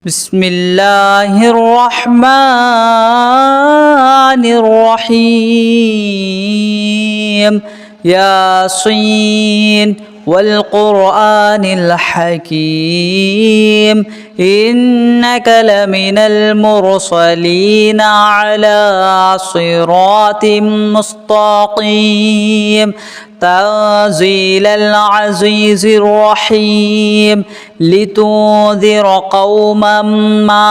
बिस्मिल्लाहिर्रहमानिर्रहीम यासीन वल्कुरआन हकीम इन्नका लमिनल मुरसलीन अला सिरातिम मुस्तकीम तंज़ीलल अज़ीज़िर रहीम लितुन्ज़िर कौमम मा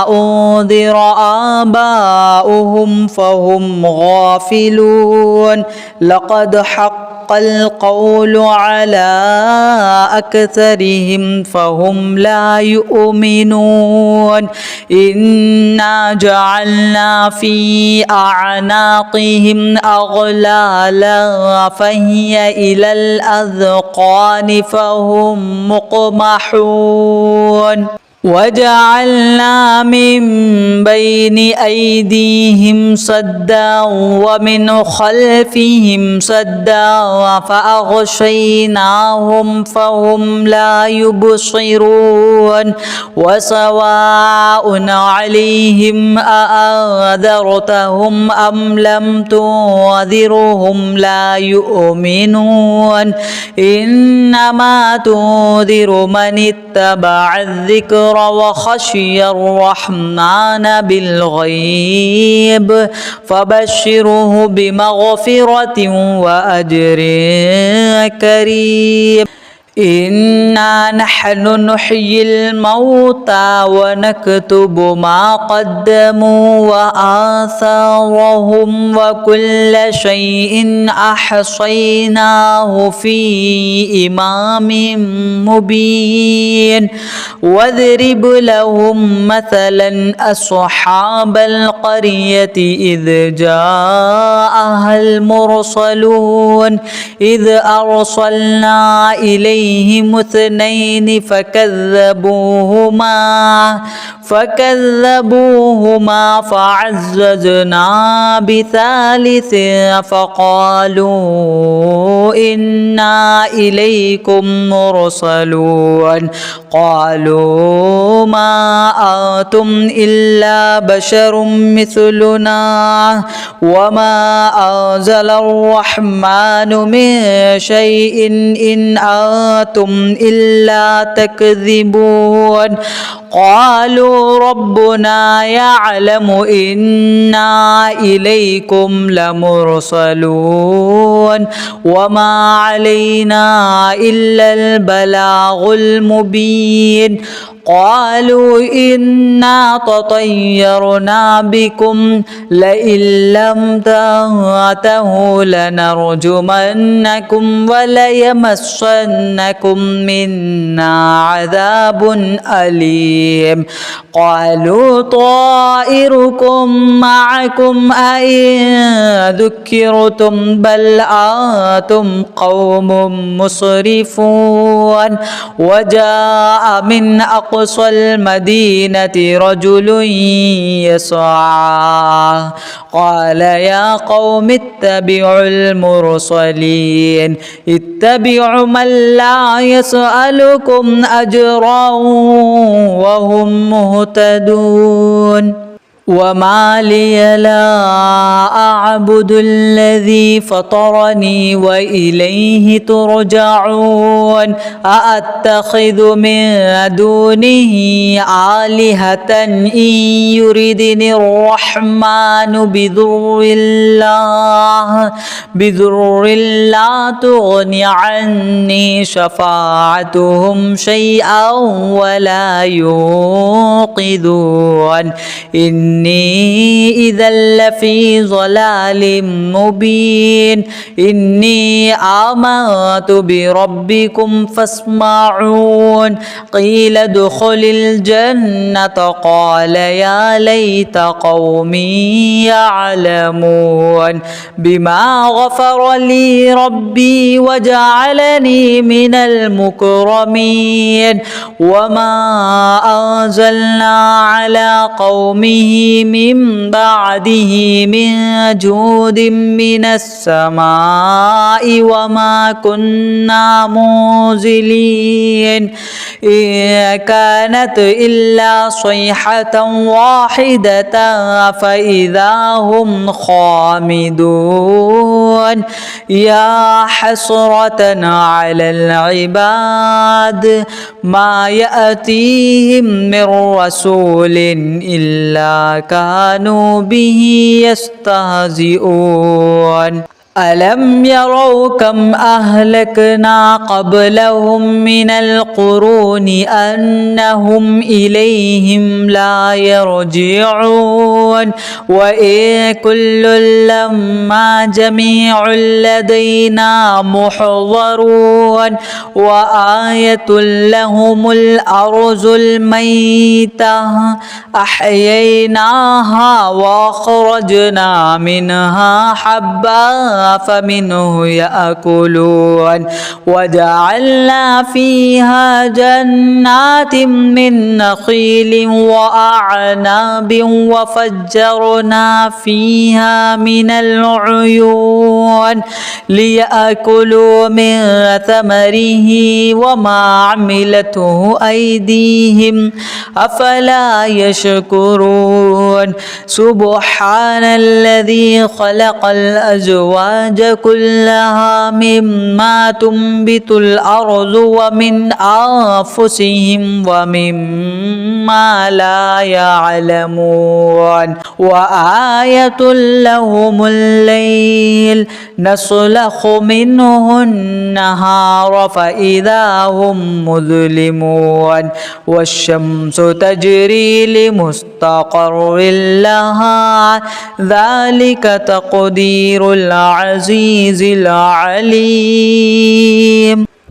उन्ज़िर आबाउहुम फहुम गाफिलून लक़द हक़्क़ल क़ौलु अला अक्सरिहिम फहुम ला युमिनून इन्ना जअलना फ़ी अअनाक़िहिम अग़लाला फ़हिय इलल अज़क़ानि फ़हुम मुक़महून वजअलना मिन बैनि ऐदीहिम सद्दा व मिन खल्फ़िहिम सद्दा फ़अग़शयनाहुम फ़हुम ला युबसिरून वसवाउन अलैहिम अअन्ज़रतहुम अम लम तुन्ज़िरहुम ला युमिनून इन्नमा तुन्ज़िरु मन इत्तबअ वख़शियर्रहमान बिल्ग़ैब फ़बश्शिरहु बिमग़फ़िरतिन व अज्रिन करीम इन्ना नहनु नुह्यिल मौता व नक्तुबु मा क़द्दमू व आसारहुम व कुल्ल शैइन अहसैनाहु फ़ी इमामिन मुबीन वज़रिब लहुम मसलन अस्हाबल क़रियति इज़ जाअहल मुरसलून इज़ अरसलना इलैहिम इस्नैनि फ़कज़्ज़बूहुमा फ़अज़्ज़ज़ना बिसालिसिन फ़क़ालू इन्ना इलैकुम मुरसलून क़ालू मा अंतुम इल्ला बशरुम मिस्लुना वमा अंज़लर्रहमानु मिन शैइन इन अंतुम इल्ला तकज़िबून क़ालू रब्बुना यअलमु इन्ना इलैकुम लमुरसलून वमा अलैना इल्लल बलागुल मुबीन क़ालू इन्ना ततय्यरना बिकुम लइन लम तंतहू लनरजुमन्नकुम व लयमस्सन्नकुम मिन्ना अज़ाबुन अलीम क़ालू ताइरुकुम मअकुम अइन ज़ुक्किरतुम बल अंतुम क़ौमुम मुस्रिफून वजाअ मिन अक़सल मदीनति रजुलुन यसअ क़ाल या क़ौमि इत्तबिउल मुरसलीन इत्तबिउ मन ला यसअलुकुम अजरन व हुम मुहतदून वमा लिय ला अअबुदुल्लज़ी फ़तरनी व इलैहि तुरजऊन अअत्तख़िज़ु मिन दूनिही आलिहतन इन युरिदिनिर्रहमानु बिदुर्रिन ला तुग़नि अन्नी शफ़ाअतुहुम शैअन व ला युन्क़िज़ून इन्नी इज़्ज़न लफ़ी ज़लालिम मुबीन इन्नी आमनतु बिरब्बिकुम फ़स्मऊन क़ील उद्ख़ुलिल जन्नत क़ाल या लैत क़ौमी यअलमून बिमा ग़फ़र ली रब्बी वजअलनी मिनल मुकरमीन वमा अंज़लना अला क़ौमिही من بعده من جود من السماء وما كنا منزلين إن كانت إلا صيحة واحدة فإذا هم خامدون يا حسرة على العباد ما يأتيهم من رسول إلا كانوا به يستهزئون ألم يروا كم أهلكنا قبلهم من القرون أنهم إليهم لا يرجعون وإن كل لما جميع لدينا محضرون وآية لهم الأرض الميتة أحييناها وأخرجنا منها حبا فمنه يأكلون وجعلنا فيها جنات من نخيل وأعناب وفجرنا فيها من العيون ليأكلوا من ثمره وما عملته أيديهم أفلا يشكرون سبحان الذي خلق الأزواج كلها مما تنبت الأرض ومن أنفسهم ومما لا يعلمون وآية لهم الليل نسلخ منه النهار فإذا هم مظلمون والشمس تجري لمستقر لها ذلك تقدير العزيز العليم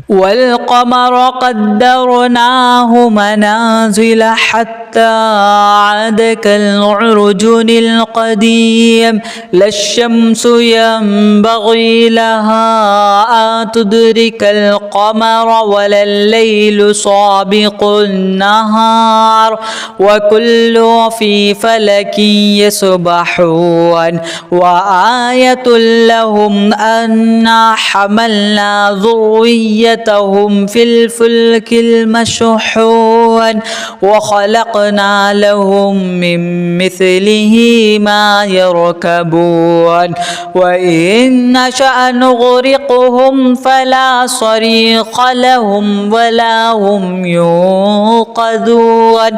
والقمر قدرناه منازل حتى عاد كالعرجون القديم لا الشمس ينبغي لها أن تدرك القمر ولا الليل سابق النهار وكل في فلك يسبحون وآية لهم أنا حملنا ذريتهم في الفلك المشحون وخلقنا لهم من مثله ما يركبون وإن نشأ نغرقهم فلا صريخ لهم ولا هم ينقذون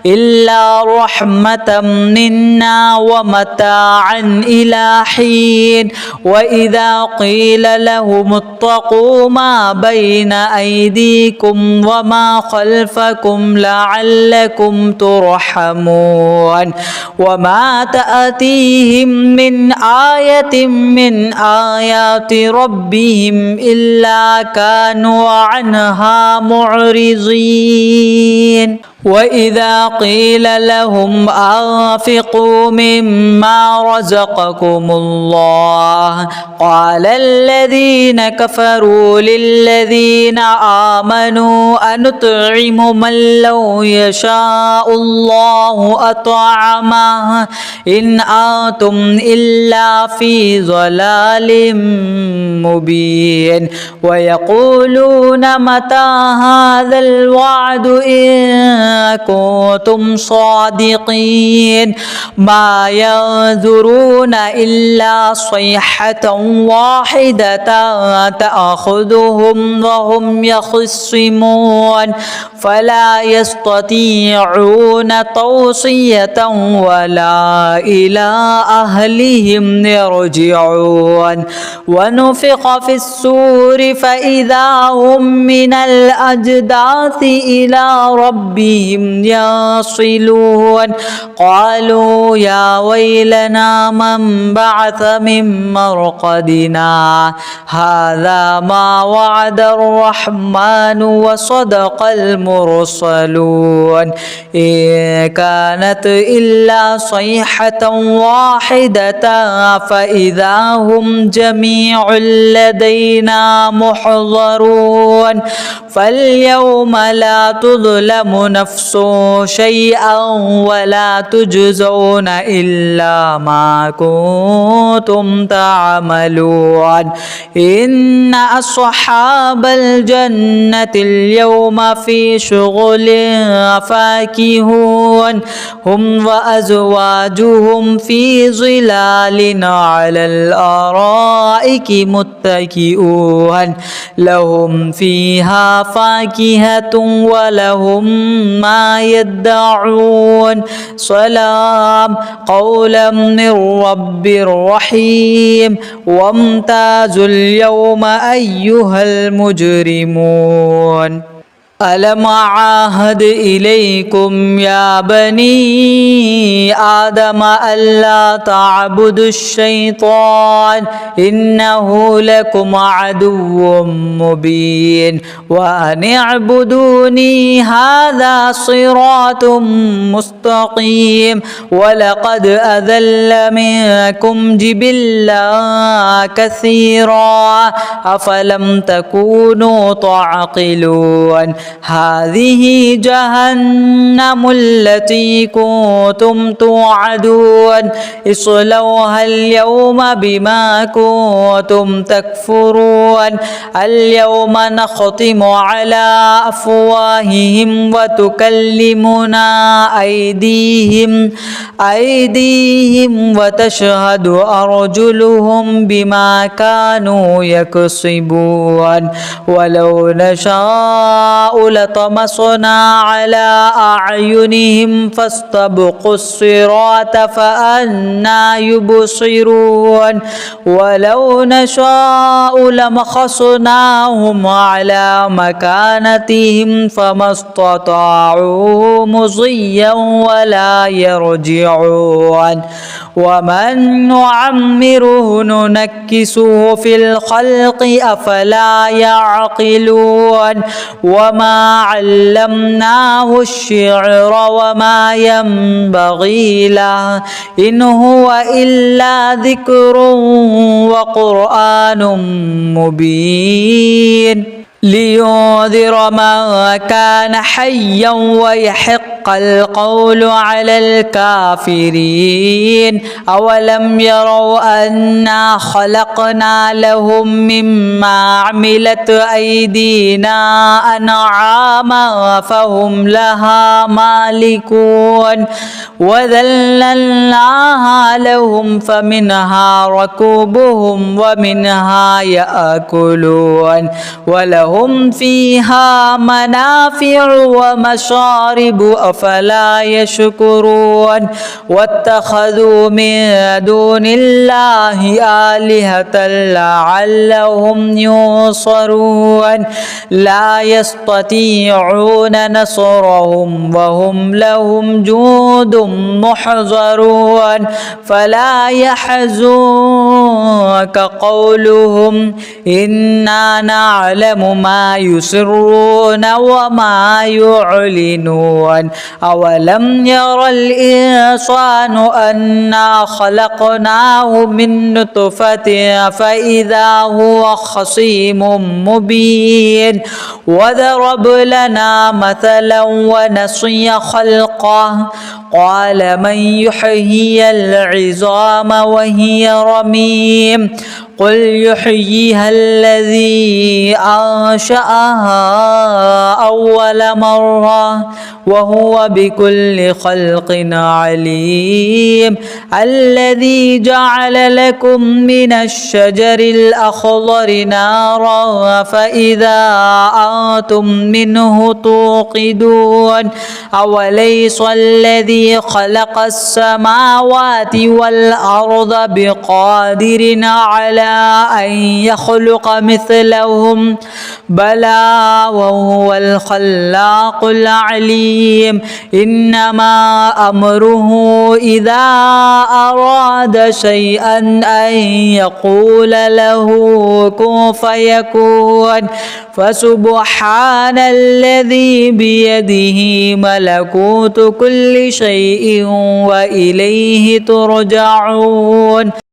إلا رحمة منا ومتاعا إلى حين وإذا قيل لهم اتقوا ما بين أيديكم وما خلفكم لعلكم ترحمون وما تأتيهم من آية من آيات ربهم إلا كانوا عنها معرضين وإذا قيل لهم أنفقوا مما رزقكم الله قال الذين كفروا للذين آمنوا أنطعم من لو يشاء الله أطعمه إن أنتم إلا في ضلال مبين ويقولون متى هذا الوعد إن كنتم صادقين ما ينظرون إلا صيحة واحدة تأخذهم وهم يخصمون فلا يستطيعون توصية ولا إلى أهلهم يرجعون ونفخ في السور فإذا هم من الأجداث إلى ربهم يصلون قالوا يا ويلنا من بعث من مرقدنا هذا ما وعد الرحمن وصدق المرسلون إن كانت إلا صيحة واحدة فإذا هم جميع لدينا محضرون فاليوم لا تظلم نفس شيئا ولا تجزون إلا ما كنتم تعملون إن أصحاب الجنة اليوم في شغل فاكهون هم وأزواجهم في ظلال على الأرائك متكئون لهم فيها فاكهة ولهم ما يدعون سلام قولا من رب رحيم وامتازوا اليوم أيها المجرمون ألم أعاهد إليكم يا بني آدم ألا تعبدوا الشيطان إنه لكم عدو مبين وأن اعبدوني هذا صراط مستقيم ولقد أذل منكم جبلا كثيرا أفلم تكونوا تعقلون هذه جهنم التي كنتم توعدون اصلوها اليوم بما كنتم تكفرون اليوم نختم على أفواههم وتكلمنا أيديهم وتشهد أرجلهم بما كانوا يكسبون ولو نشاء لطمسنا على أعينهم فاستبقوا الصراط فأنى يبصرون ولو نشاء لمسخناهم على مكانتهم فما استطاعوا مضيا ولا يرجعون ومن نعمره ننكسه في الخلق أفلا يعقلون وما علمناه الشعر وما ينبغي له إن هو إلا ذكر وقرآن مبين لينذر من كان حيا ويحق القول على الكافرين أولم يروا أنا خلقنا لهم مما عملت أيدينا أنعاما فهم لها مالكون وذللناها لهم فمنها ركوبهم ومنها يأكلون ولهم فيها منافع ومشارب أفلا يشكرون واتخذوا من دون الله آلهة لعلهم ينصرون لا يستطيعون نصرهم وهم لهم جند محضرون فلا يحزنك قولهم إنا نعلم ما يسرون وما يعلنون أولم ير الإنسان أنا خلقناه من نطفة فإذا هو خصيم مبين وضرب لنا مثلا ونسي خلقه قال من يحيي العظام وهي رميم قل يحييها الذي أنشأها أول مرة وهو بكل خلق عليم الذي جعل لكم من الشجر الأخضر نارا فإذا أنتم منه توقدون أوليس الذي خلق السماوات والأرض بقادر على أن يخلق مثلهم بلى وهو الخلاق العليم إنما أمره إذا أراد شيئا أن يقول له كن فيكون فسبحان الذي بيده ملكوت كل شيء وإليه ترجعون.